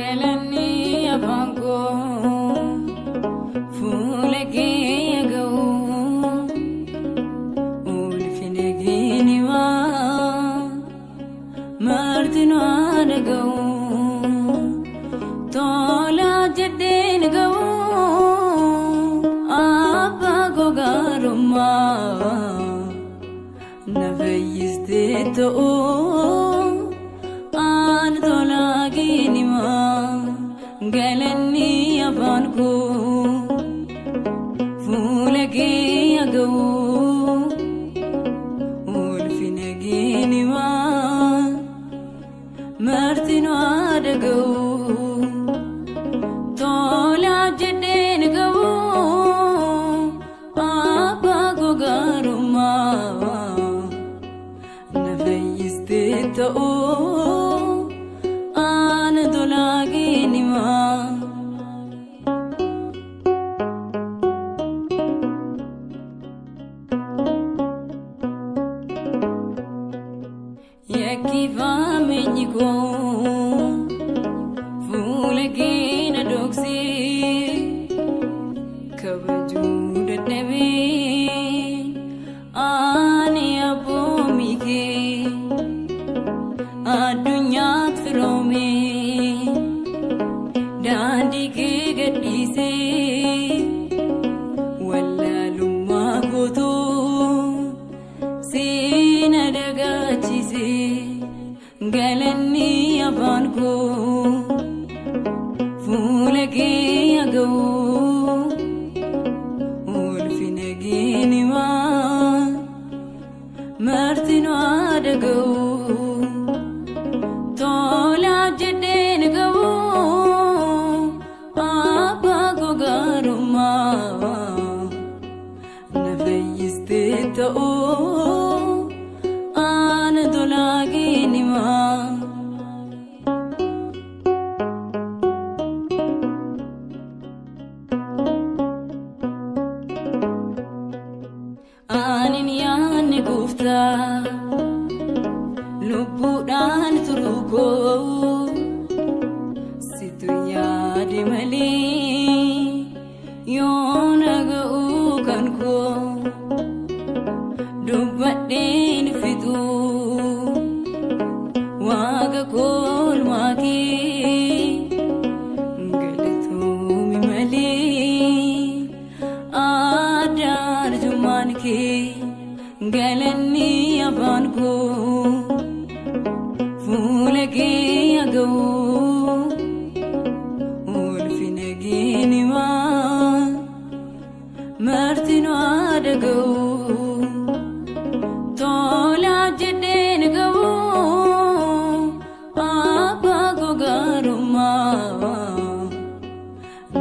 Galani apango, fulegi agau, ulfinegi niwa, martino adagau, tola jedin gau, apago garuma, nafayiste to. Galani apango, fulegi agau, ulfinegi niwa, martino adagau, tola jedin gau, apago garuma, nafayiste to. Yakiva menyigo, fulegi na doksi, kabaju dewi, ani apomike, adunya tfirome, dandi ke gadise, wala lumma koto, sina dagachise. Galani apango, fulegi agau, ulfinegi niwa, martino adagau, tola jedin gau, apago garuma, nafayiste to. Anin yaani gufta, lubbuudhaan turuko, situ yaadi malee, yoona ga'uu kan koo, dubbadheen fixu, waaqa koolmaa kee, galatoomii malee, aadaan arjumaan kee. Galani apango, fulegi agau, ulfinegi niwa, martino adagau, tola jedin gau, apago garuma,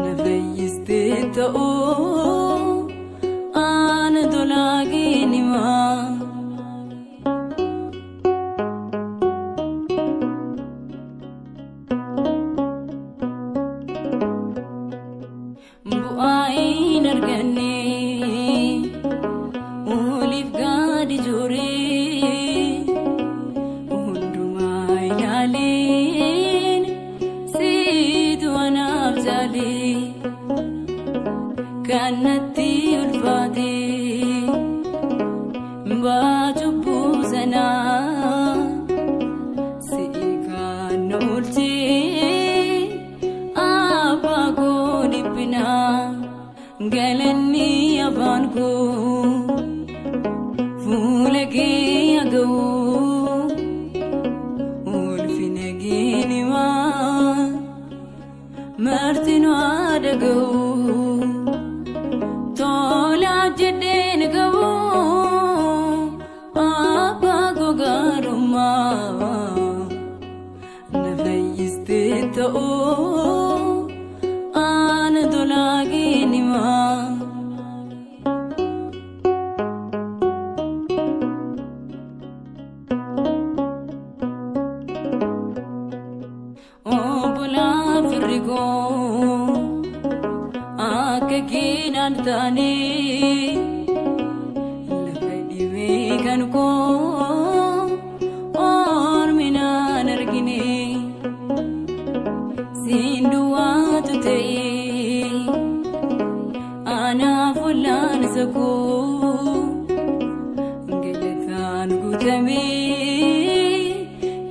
nafayiste to. Bu'aayin arganne, oliif gadi jure, hundumaa ilaaleen, siitu anaaf jaale, kanatti ulfaate, baajubbuu sanaa, si'i kan oolchee. Galani apango, fulegi agau, ulfinegi niwa, martino adagau, tola jedin gau, apago garuma, nafayiste to. Kekinan tani lafadi vegan ko or minan argine si sako geletaan gutame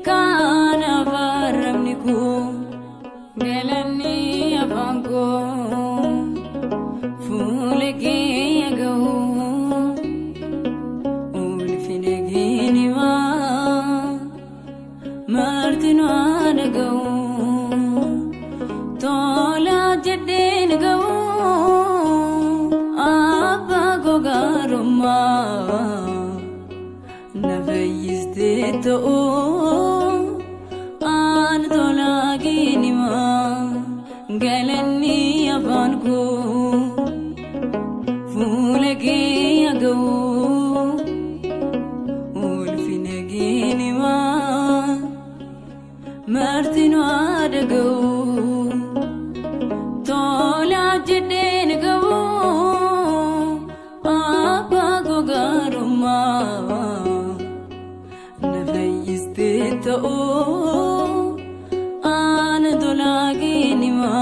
kana varamni ko gelani afanko fulege yagaw ulfinegini ma martino adagaw tola jedden gaw abba gogaruma nafayiste an tola ginima galani afanko fulege yagaw ulfinegini ma martino adagaw tola jedden gaw abba gogaruma nafayiste an tola ginima